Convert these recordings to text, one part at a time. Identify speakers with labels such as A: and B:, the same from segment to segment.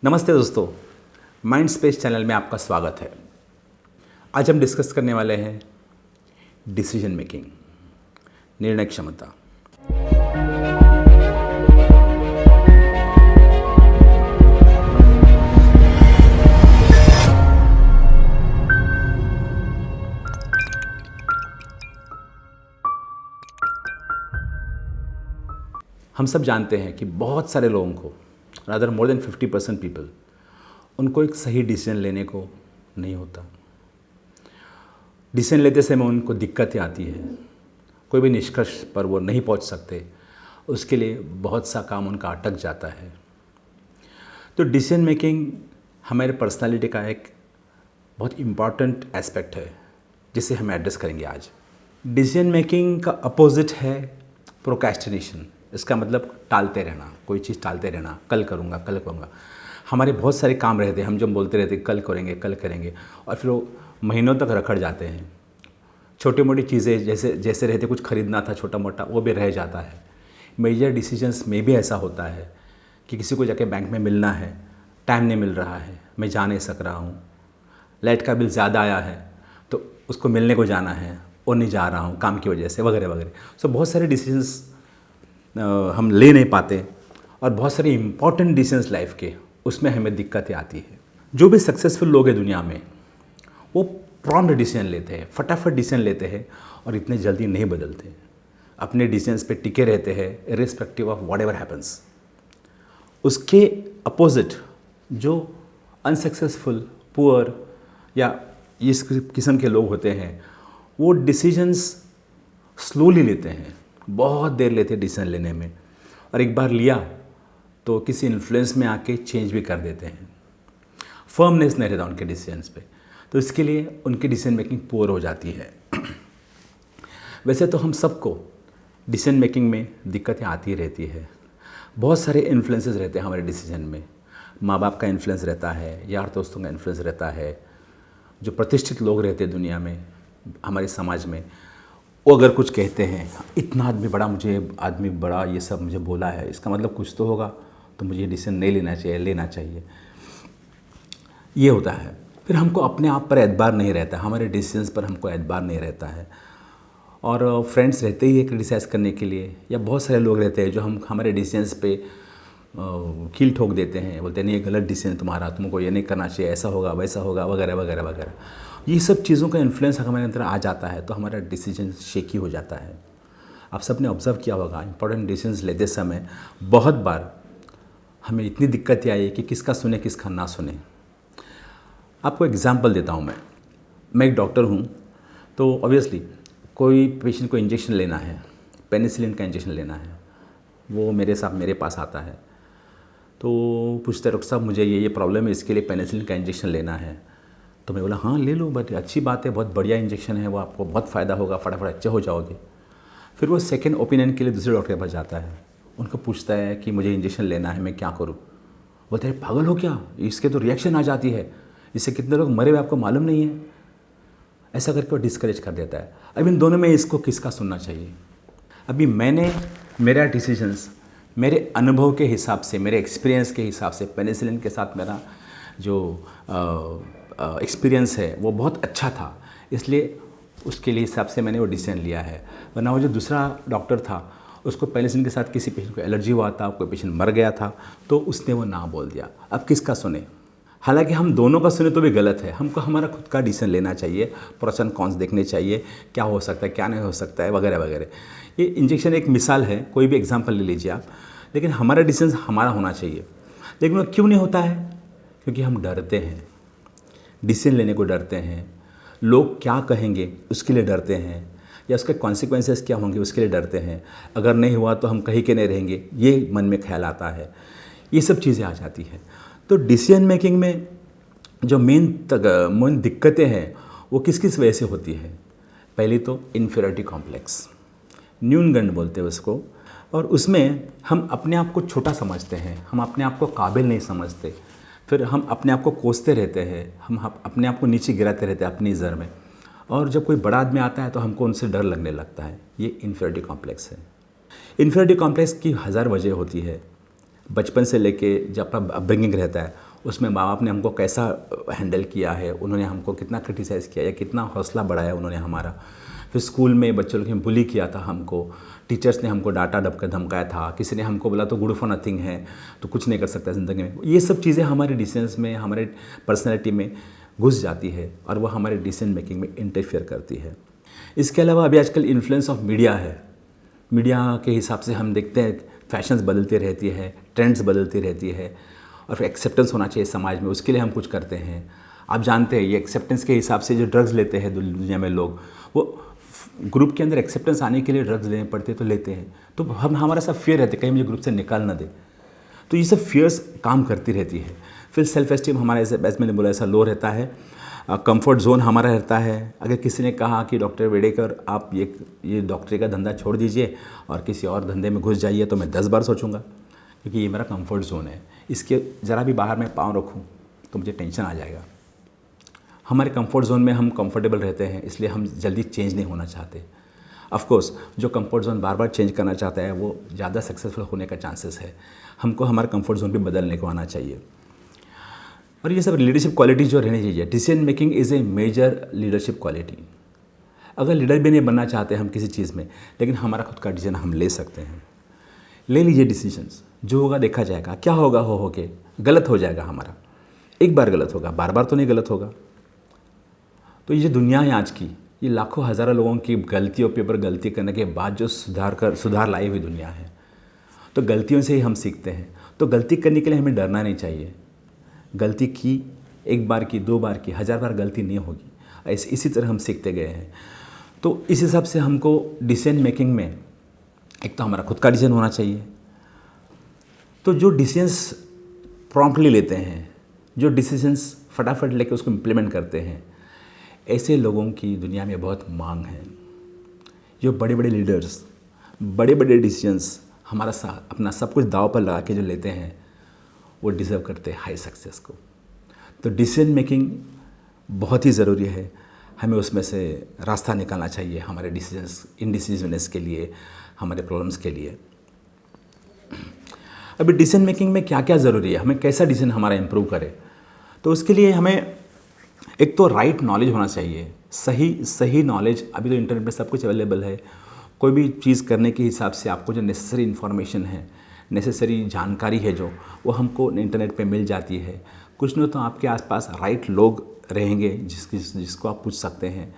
A: नमस्ते दोस्तों, mind space channel में आपका स्वागत है। आज हम डिस्कस करने वाले हैं डिसीजन मेकिंग, निर्णय क्षमता। हम सब जानते हैं कि बहुत सारे लोगों को, रादर मोर देन 50% पीपल, उनको एक सही डिसीजन लेने को नहीं होता। डिसीजन लेते समय उनको दिक्कतें आती है, कोई भी निष्कर्ष पर वो नहीं पहुंच सकते, उसके लिए बहुत सा काम उनका अटक जाता है। तो डिसीजन मेकिंग हमारे पर्सनालिटी का एक बहुत इम्पॉर्टेंट एस्पेक्ट है, जिसे हम एड्रेस करेंगे आज। डिसीजन मेकिंग का अपोजिट है प्रोक्रेस्टिनेशन। इसका मतलब टालते रहना, कोई चीज़ टालते रहना, कल करूँगा कल करूँगा। हमारे बहुत सारे काम रहते हैं, हम जो बोलते रहते हैं कल करेंगे, और फिर वो महीनों तक रखड़ जाते हैं। छोटी मोटी चीज़ें जैसे रहते, कुछ ख़रीदना था छोटा मोटा, वो भी रह जाता है। मेजर डिसीजंस में भी ऐसा होता है कि किसी को जाके बैंक में मिलना है, टाइम नहीं मिल रहा है, मैं जा नहीं सक रहा हूँ, लाइट का बिल ज़्यादा आया है तो उसको मिलने को जाना है और नहीं जा रहा हूँ काम की वजह से, वगैरह वगैरह। सो बहुत सारे डिसीजंस हम ले नहीं पाते, और बहुत सारे इंपॉर्टेंट डिसीजंस लाइफ के, उसमें हमें दिक्कतें आती है। जो भी सक्सेसफुल लोग हैं दुनिया में, वो प्रॉम्प्ट डिसीजन लेते हैं, फटाफट डिसीजन लेते हैं और इतने जल्दी नहीं बदलते। अपने डिसीजंस पे टिके रहते हैं इर्रिस्पेक्टिव ऑफ व्हाटएवर हैपन्स। उसके अपोजिट जो अनसक्सेसफुल, पुअर या इस किस्म के लोग होते हैं, वो डिसीजंस स्लोली लेते हैं, बहुत देर लेते हैं डिसीजन लेने में, और एक बार लिया तो किसी इन्फ्लुएंस में आके चेंज भी कर देते हैं। फर्मनेस नहीं रहता उनके डिसीजंस पे, तो इसके लिए उनकी डिसीजन मेकिंग पुअर हो जाती है। वैसे तो हम सबको डिसीजन मेकिंग में दिक्कतें आती रहती है। बहुत सारे इन्फ्लुएंसेस रहते हैं हमारे डिसीजन में। माँ बाप का इन्फ्लुएंस रहता है, यार दोस्तों का इन्फ्लुएंस रहता है, जो प्रतिष्ठित लोग रहते हैं दुनिया में, हमारे समाज में, वो अगर कुछ कहते हैं, इतना आदमी बड़ा ये सब मुझे बोला है, इसका मतलब कुछ तो होगा, तो मुझे ये डिसीजन नहीं लेना चाहिए। ये होता है। फिर हमको अपने आप पर एतबार नहीं रहता, हमारे डिसीजंस पर हमको एतबार नहीं रहता है। और फ्रेंड्स रहते ही है क्रिटिसाइज़ करने के लिए, या बहुत सारे लोग रहते हैं जो हमारे डिसीजंस पे कील ठोक देते हैं, बोलते हैं नहीं, ये गलत डिसीजन तुम्हारा, तुमको ये नहीं करना चाहिए, ऐसा होगा वैसा होगा, वगैरह वगैरह वगैरह। ये सब चीज़ों का इन्फ्लुएंस हमारे अंदर आ जाता है, तो हमारा डिसीजन शेकी हो जाता है। आप सब ने ऑब्ज़र्व किया होगा, इंपॉर्टेंट डिसीजंस लेते समय बहुत बार हमें इतनी दिक्कतें आई कि किसका सुने किसका ना सुने। आपको एग्जांपल देता हूँ। मैं एक डॉक्टर हूँ, तो ऑब्वियसली कोई पेशेंट को इंजेक्शन लेना है, पेनिसिलिन का इंजेक्शन लेना है, वो मेरे पास आता है, तो पूछते डॉक्टर साहब मुझे ये प्रॉब्लम है, इसके लिए पेनिसिलिन का इंजेक्शन लेना है। तो मैं बोला हाँ ले लो, बट अच्छी बात है, बहुत बढ़िया इंजेक्शन है, वो आपको बहुत फ़ायदा होगा, फटाफट अच्छे हो जाओगे। फिर वो सेकेंड ओपिनियन के लिए दूसरे डॉक्टर के पास जाता है, उनको पूछता है कि मुझे इंजेक्शन लेना है, मैं क्या करूँ। बोलते हैं पागल हो क्या, इसके तो रिएक्शन आ जाती है, इससे कितने लोग मरे हुए आपको मालूम नहीं है। ऐसा करके वो डिस्करेज कर देता है। अब इन दोनों में इसको किसका सुनना चाहिए? अभी मेरा डिसीजंस मेरे अनुभव के हिसाब से, मेरे एक्सपीरियंस के हिसाब से, पेनिसिलिन के साथ मेरा जो एक्सपीरियंस है वो बहुत अच्छा था, इसलिए उसके लिए हिसाब से मैंने वो डिसीजन लिया है। वरना वो जो दूसरा डॉक्टर था, उसको पेनिसिलिन के साथ किसी पेशेंट को एलर्जी हुआ था, कोई पेशेंट मर गया था, तो उसने वो ना बोल दिया। अब किसका सुने? हालांकि हम दोनों का सुने तो भी गलत है, हमको हमारा खुद का डिसीजन लेना चाहिए, प्रोस एंड कॉन्स देखने चाहिए, क्या हो सकता है क्या नहीं हो सकता है, वगैरह वगैरह। ये इंजेक्शन एक मिसाल है, कोई भी एग्जांपल ले लीजिए आप, लेकिन हमारा डिसीजन हमारा होना चाहिए। लेकिन वो क्यों नहीं होता है? क्योंकि हम डरते हैं, डिसीजन लेने को डरते हैं, लोग क्या कहेंगे उसके लिए डरते हैं, या उसके कॉन्सिक्वेंसेस क्या होंगे उसके लिए डरते हैं, अगर नहीं हुआ तो हम कहीं के नहीं रहेंगे, ये मन में ख्याल आता है, ये सब चीज़ें आ जाती हैं। तो डिसीजन मेकिंग में जो मेन दिक्कतें हैं वो किस किस वजह से होती है? पहली तो इन्फीरियरिटी कॉम्प्लेक्स, न्यूनगंड बोलते हैं उसको, और उसमें हम अपने आप को छोटा समझते हैं, हम अपने आप को काबिल नहीं समझते, फिर हम अपने आप को कोसते रहते हैं, हम अपने आप को नीचे गिराते रहते हैं अपनी ज़र में, और जब कोई बड़ा आदमी आता है तो हमको उनसे डर लगने लगता है। ये इन्फीरियरिटी कॉम्प्लेक्स है। इन्फीरियरिटी कॉम्प्लेक्स की हज़ार वजह होती है। बचपन से लेके जब आपका अपब्रिंगिंग रहता है उसमें माँ बाप ने हमको कैसा हैंडल किया है, उन्होंने हमको कितना क्रिटिसाइज़ किया या कितना हौसला बढ़ाया उन्होंने हमारा। फिर स्कूल में बच्चों ने बुली किया था हमको, टीचर्स ने हमको डांटा डपकर धमकाया था, किसी ने हमको बोला तो गुड फॉर नथिंग है, तो कुछ नहीं कर सकता ज़िंदगी में। ये सब चीज़ें हमारे डिसीजंस में, हमारे पर्सनैलिटी में घुस जाती है और वो हमारे डिसीजन मेकिंग में इंटरफेयर करती है। इसके अलावा अभी आजकल इन्फ्लुएंस ऑफ मीडिया है। मीडिया के हिसाब से हम देखते हैं फैशंस बदलती रहती है, ट्रेंड्स बदलती रहती है, और फिर एक्सेप्टेंस होना चाहिए समाज में, उसके लिए हम कुछ करते हैं। आप जानते हैं ये एक्सेप्टेंस के हिसाब से जो ड्रग्स लेते हैं दुनिया में लोग, वो ग्रुप के अंदर एक्सेप्टेंस आने के लिए ड्रग्स लेने पड़ते तो लेते हैं। तो हमारा सब फियर रहते कहीं मुझे ग्रुप से निकाल ना दे, तो ये सब फियर्स काम करती रहती है। फिर सेल्फ एस्टीम हमारा ऐसे मैंने बोला ऐसा लो रहता है, कंफर्ट जोन हमारा रहता है। अगर किसी ने कहा कि डॉक्टर वेडेकर आप ये डॉक्टरी का धंधा छोड़ दीजिए और किसी और धंधे में घुस जाइए, तो मैं 10 बार सोचूंगा, क्योंकि ये मेरा कंफर्ट जोन है। इसके ज़रा भी बाहर मैं पाँव रखूँ तो मुझे टेंशन आ जाएगा। हमारे कंफर्ट जोन में हम कंफर्टेबल रहते हैं, इसलिए हम जल्दी चेंज नहीं होना चाहते। ऑफ कोर्स जो कंफर्ट जोन बार बार चेंज करना चाहता है वो ज़्यादा सक्सेसफुल होने का चांसेस है। हमको हमारा कंफर्ट जोन भी बदलने को आना चाहिए। और ये सब लीडरशिप क्वालिटी जो रहनी चाहिए। Decision making is a major leadership quality. अगर लीडर भी नहीं बनना चाहते हम किसी चीज़ में, लेकिन हमारा खुद का डिसीजन हम ले सकते हैं। ले लीजिए डिसीजंस, जो होगा देखा जाएगा, क्या होगा हो के गलत हो जाएगा हमारा। एक बार गलत होगा, बार बार तो नहीं गलत होगा। तो ये जो दुनिया है आज की, ये लाखों हज़ारों लोगों की गलतियों के ऊपर गलती करने के बाद जो सुधार लाई हुई दुनिया है। तो गलतियों से ही हम सीखते हैं। तो गलती करने के लिए हमें डरना नहीं चाहिए। गलती की, एक बार की, 2 बार की, 1000 बार गलती नहीं होगी। इसी तरह हम सीखते गए हैं। तो इस हिसाब से हमको डिसीजन मेकिंग में एक तो हमारा खुद का डिसीजन होना चाहिए। तो जो डिसीजंस प्रॉम्प्टली लेते हैं, जो डिसीजंस फटाफट लेके उसको इम्प्लीमेंट करते हैं, ऐसे लोगों की दुनिया में बहुत मांग है। जो बड़े बड़े लीडर्स, बड़े बड़े डिसीजंस हमारा अपना सब कुछ दाव पर लगा के जो लेते हैं, वो डिज़र्व करते हैं हाई सक्सेस को। तो डिसीजन मेकिंग बहुत ही ज़रूरी है। हमें उसमें से रास्ता निकालना चाहिए हमारे डिसीजंस, इनडिसिजनेस के लिए, हमारे प्रॉब्लम्स के लिए। अभी डिसीजन मेकिंग में क्या क्या ज़रूरी है, हमें कैसा डिसीजन हमारा इम्प्रूव करे, तो उसके लिए हमें एक तो राइट नॉलेज होना चाहिए। सही नॉलेज। अभी तो इंटरनेट पे सब कुछ अवेलेबल है। कोई भी चीज़ करने के हिसाब से आपको जो नेसेसरी इन्फॉर्मेशन है, नेसेसरी जानकारी है, जो वो हमको इंटरनेट पे मिल जाती है। कुछ नहीं तो आपके आसपास राइट लोग रहेंगे जिसको आप पूछ सकते हैं,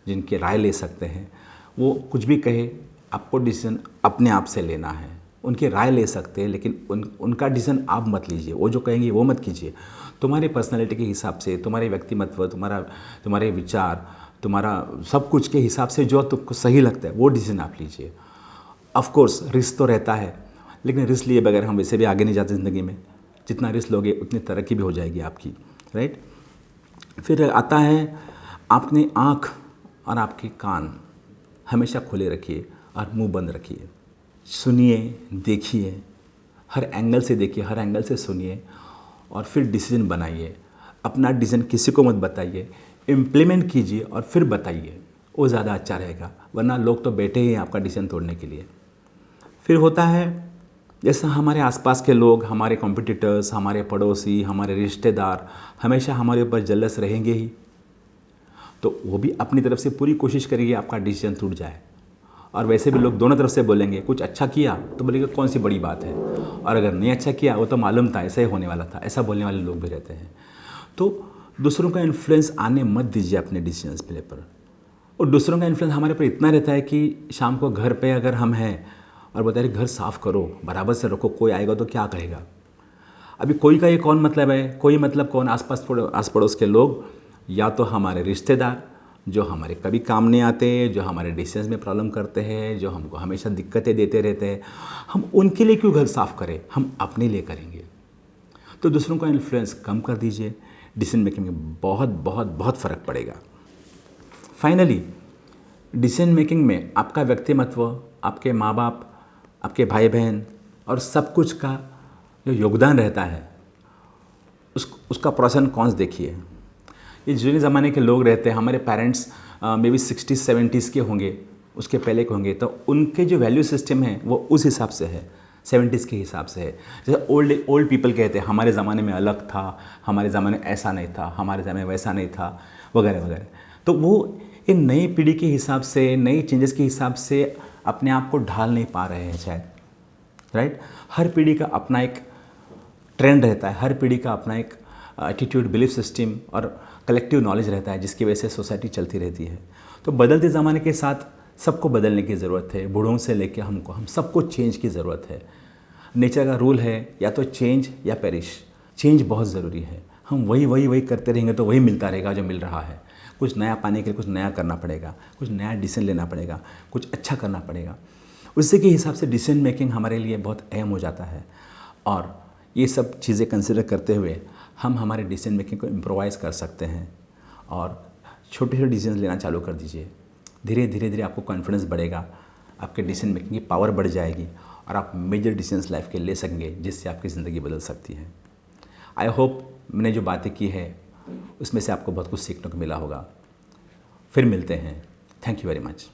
A: जिनकी राय ले सकते हैं। वो कुछ भी कहे, आपको डिसीजन अपने आप से लेना है। उनकी राय ले सकते हैं, लेकिन उनका डिसीजन आप मत लीजिए। वो जो कहेंगे वो मत कीजिए। तुम्हारी पर्सनैलिटी के हिसाब से, तुम्हारे व्यक्तिमत्व, तुम्हारे विचार, तुम्हारा सब कुछ के हिसाब से जो तुमको सही लगता है वो डिसीजन आप लीजिए। ऑफ कोर्स रिस्क तो रहता है, लेकिन रिस्क लिए बगैर हम वैसे भी आगे नहीं जाते ज़िंदगी में। जितना रिस्क लोगे उतनी तरक्की भी हो जाएगी आपकी, राइट। फिर आता है, आपने आँख और आपके कान हमेशा खुले रखिए और मुंह बंद रखिए। सुनिए, देखिए, हर एंगल से देखिए, हर एंगल से सुनिए और फिर डिसीजन बनाइए। अपना डिसीजन किसी को मत बताइए, इम्प्लीमेंट कीजिए और फिर बताइए, वो ज़्यादा अच्छा रहेगा। वरना लोग तो बैठे ही हैं आपका डिसीजन तोड़ने के लिए। फिर होता है, जैसा हमारे आसपास के लोग, हमारे कॉम्पिटिटर्स, हमारे पड़ोसी, हमारे रिश्तेदार हमेशा हमारे ऊपर जलस रहेंगे ही, तो वो भी अपनी तरफ से पूरी कोशिश करेंगे आपका डिसीजन टूट जाए। और वैसे भी लोग दोनों तरफ से बोलेंगे। कुछ अच्छा किया तो बोलेंगे कौन सी बड़ी बात है, और अगर नहीं अच्छा किया वो तो मालूम था, ऐसा ही होने वाला था, ऐसा बोलने वाले लोग भी रहते हैं। तो दूसरों का इन्फ्लुएंस आने मत दीजिए अपने डिसीजंस पे पर। और दूसरों का इन्फ्लुएंस हमारे पर इतना रहता है कि शाम को घर पे अगर हम हैं और बता रहे घर साफ़ करो, बराबर से रखो, कोई आएगा तो क्या कहेगा। अभी कोई का ये कौन मतलब है, कोई मतलब कौन, आस पड़ोस के लोग, या तो हमारे रिश्तेदार जो हमारे कभी काम नहीं आते, जो हमारे डिसीजंस में प्रॉब्लम करते हैं, जो हमको हमेशा दिक्कतें देते रहते हैं। हम उनके लिए क्यों घर साफ़ करें, हम अपने लिए करेंगे। तो दूसरों का इन्फ्लुएंस कम कर दीजिए, डिसीजन मेकिंग में बहुत बहुत बहुत फ़र्क पड़ेगा। फाइनली, डिसीजन मेकिंग में आपका व्यक्तिमत्व, आपके माँ बाप, आपके भाई बहन और सब कुछ का जो योगदान रहता है, उसका प्रोस एंड कॉन्स देखिए। ये जितने ज़माने के लोग रहते हैं, हमारे parents may be 60s 70s के होंगे, उसके पहले के होंगे, तो उनके जो वैल्यू सिस्टम है वो उस हिसाब से है। 70s के हिसाब से है। जैसे ओल्ड पीपल कहते हैं हमारे ज़माने में अलग था, हमारे ज़माने में ऐसा नहीं था, हमारे ज़माने में वैसा नहीं था, वगैरह वगैरह। तो वो इन नई पीढ़ी के हिसाब से, नई चेंजेस के हिसाब से अपने आप को ढाल नहीं पा रहे हैं शायद, राइट। हर पीढ़ी का अपना एक ट्रेंड रहता है, हर पीढ़ी का अपना एक एटीट्यूड, बिलीफ सिस्टम और कलेक्टिव नॉलेज रहता है, जिसकी वजह से सोसाइटी चलती रहती है। तो बदलते ज़माने के साथ सबको बदलने की ज़रूरत है, बूढ़ों से लेकर हमको, हम सबको चेंज की ज़रूरत है। नेचर का रूल है या तो चेंज या पेरिश। चेंज बहुत ज़रूरी है। हम वही करते रहेंगे तो वही मिलता रहेगा जो मिल रहा है। कुछ नया पाने के लिए कुछ नया करना पड़ेगा, कुछ नया डिसीजन लेना पड़ेगा, कुछ अच्छा करना पड़ेगा। उसी के हिसाब से डिसीजन मेकिंग हमारे लिए बहुत अहम हो जाता है। और ये सब चीज़ें कंसिडर करते हुए हम हमारे डिसीजन मेकिंग को इम्प्रोवाइज़ कर सकते हैं और छोटे छोटे डिसीजन लेना चालू कर दीजिए। धीरे धीरे आपको कॉन्फिडेंस बढ़ेगा, आपके डिसीजन मेकिंग की पावर बढ़ जाएगी और आप मेजर डिसीजंस लाइफ के ले सकेंगे, जिससे आपकी ज़िंदगी बदल सकती है। आई होप मैंने जो बातें की है उसमें से आपको बहुत कुछ सीखने को मिला होगा। फिर मिलते हैं। Thank you very much.